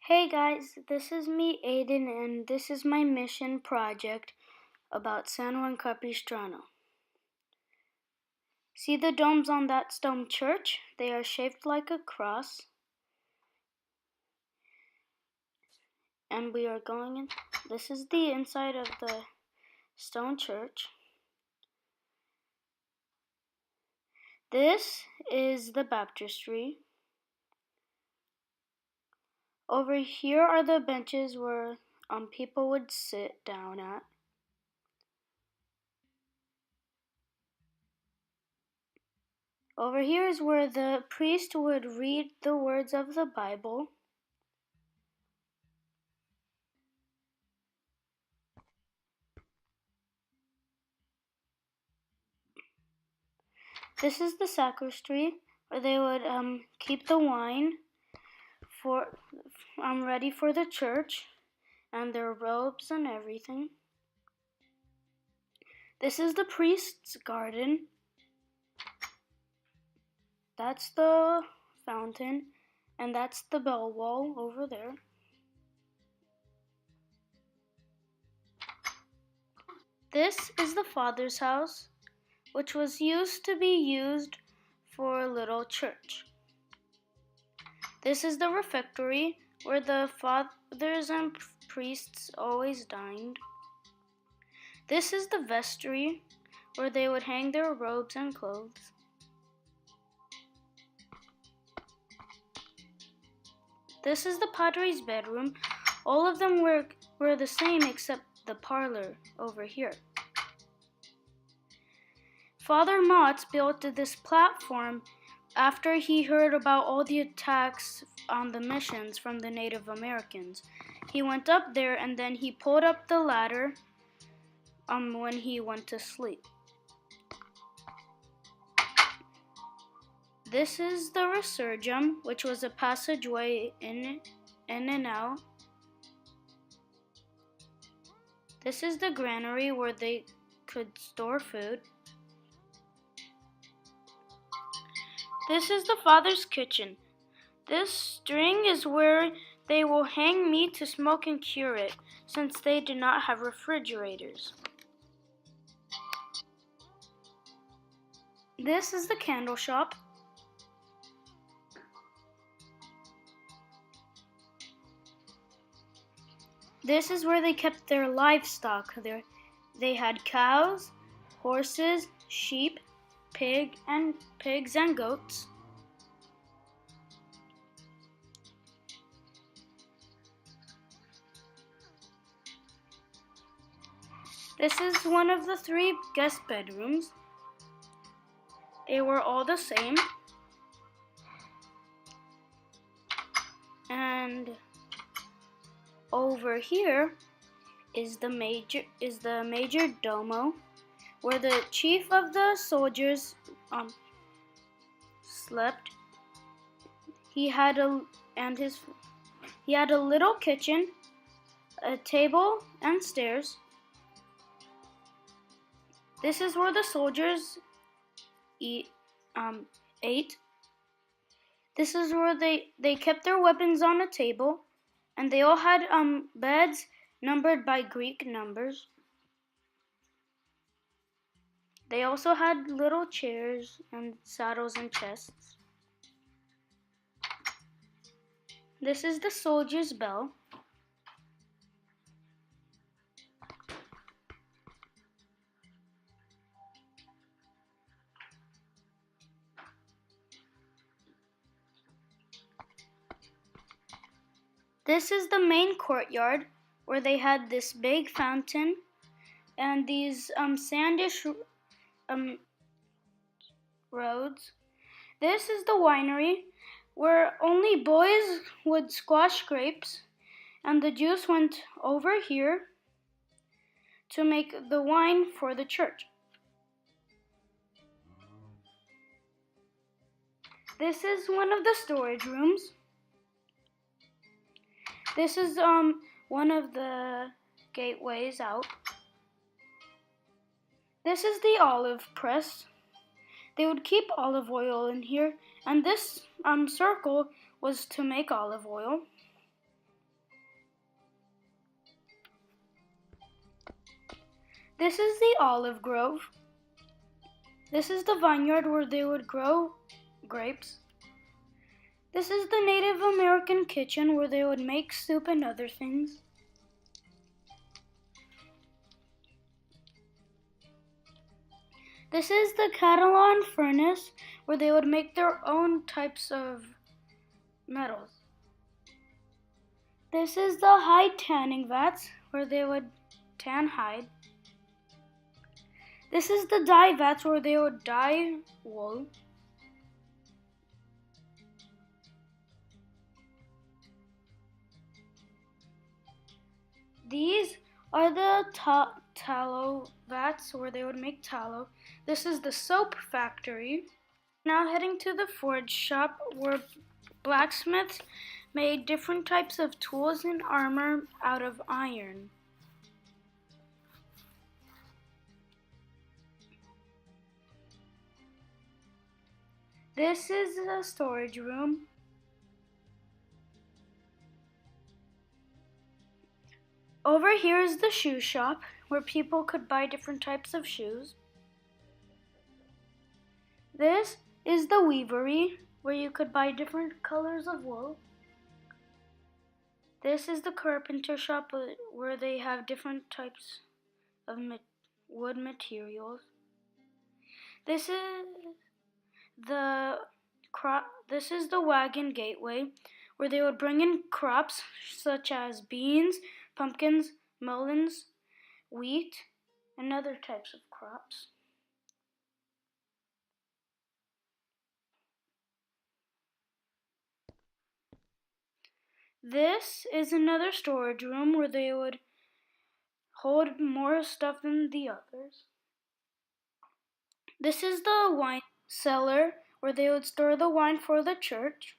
Hey guys, this is me, Aidan, and this is my mission project about San Juan Capistrano. See the domes on that stone church? They are shaped like a cross. And we are going in. This is the inside of the stone church. This is the baptistry. Over here are the benches where people would sit down at. Over here is where the priest would read the words of the Bible. This is the sacristy where they would keep the wine for ready for the church and their robes and everything. This is the priest's garden. That's the fountain, and that's the bell wall over there. This is the father's house, which was used to be used for a little church. This is the refectory where the fathers and priests always dined. This is the vestry where they would hang their robes and clothes. This is the padre's bedroom. All of them were the same except the parlor over here. Father Motts built this platform after he heard about all the attacks on the missions from the Native Americans. He went up there and then he pulled up the ladder when he went to sleep. This is the resurgam, which was a passageway in and out. This is the granary where they could store food. This is the father's kitchen. This string is where they will hang meat to smoke and cure it, since they do not have refrigerators. This is the candle shop. This is where they kept their livestock. They had cows, horses, sheep, pigs and goats. This is one of the 3 guest bedrooms. They were all the same. And over here is the major domo, where the chief of the soldiers slept. He had a little kitchen, a table, and stairs. This is where the soldiers ate. This is where they kept their weapons on a table, and they all had beds numbered by Greek numbers. They also had little chairs and saddles and chests. This is the soldier's bell. This is the main courtyard where they had this big fountain and these sandish roads. This is the winery where only boys would squash grapes, and the juice went over here to make the wine for the church. This is one of the storage rooms. This is one of the gateways out. This is the olive press. They would keep olive oil in here, and this circle was to make olive oil. This is the olive grove. This is the vineyard where they would grow grapes. This is the Native American kitchen where they would make soup and other things. This is the Catalan furnace where they would make their own types of metals. This is the hide tanning vats where they would tan hide. This is the dye vats where they would dye wool. These are the tallow vats where they would make tallow. This is the soap factory. Now heading to the forge shop where blacksmiths made different types of tools and armor out of iron. This is a storage room. Over here is the shoe shop where people could buy different types of shoes. This is the weavery where you could buy different colors of wool. This is the carpenter shop where they have different types of wood materials. This is the wagon gateway where they would bring in crops such as beans, pumpkins, melons, wheat, and other types of crops. This is another storage room where they would hold more stuff than the others. This is the wine cellar where they would store the wine for the church.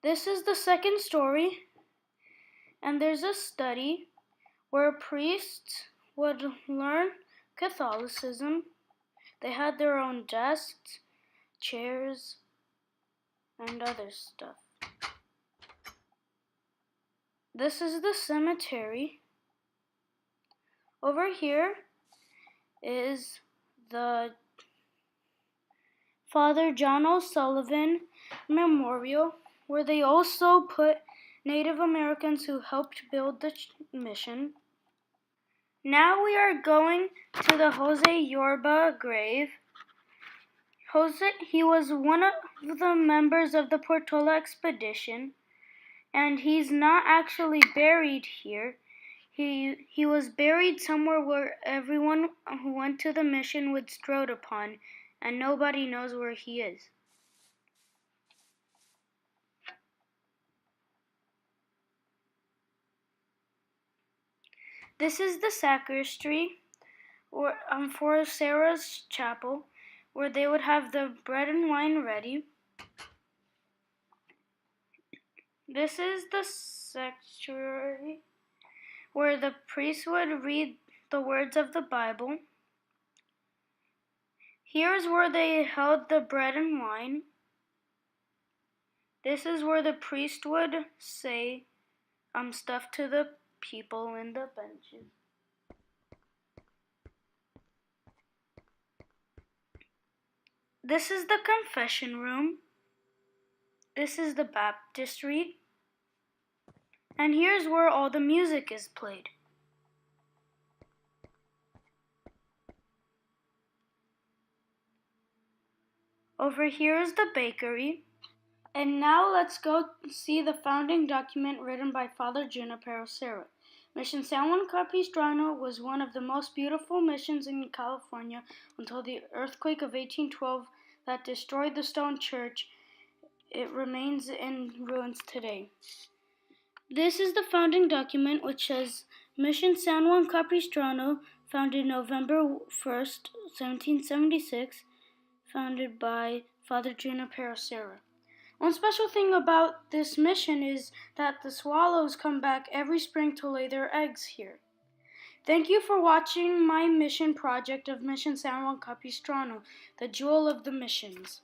This is the second story, and there's a study where priests would learn Catholicism. They had their own desks, chairs, and other stuff. This is the cemetery. Over here is the Father John O'Sullivan Memorial, where they also put Native Americans who helped build the mission. Now we are going to the Jose Yorba grave. He was one of the members of the Portola expedition, and he's not actually buried here. He was buried somewhere where everyone who went to the mission would strode upon, and nobody knows where he is. This is the sacristy for Sarah's chapel, where they would have the bread and wine ready. This is the sanctuary, where the priest would read the words of the Bible. Here's where they held the bread and wine. This is where the priest would say stuff to the people in the benches. This is the confession room. This is the baptistry. And here's where all the music is played. Over here is the bakery. And now let's go see the founding document written by Father Junipero Serra. Mission San Juan Capistrano was one of the most beautiful missions in California until the earthquake of 1812 that destroyed the stone church. It remains in ruins today. This is the founding document, which says Mission San Juan Capistrano, founded November 1st, 1776, founded by Father Junipero Serra. One special thing about this mission is that the swallows come back every spring to lay their eggs here. Thank you for watching my mission project of Mission San Juan Capistrano, the jewel of the missions.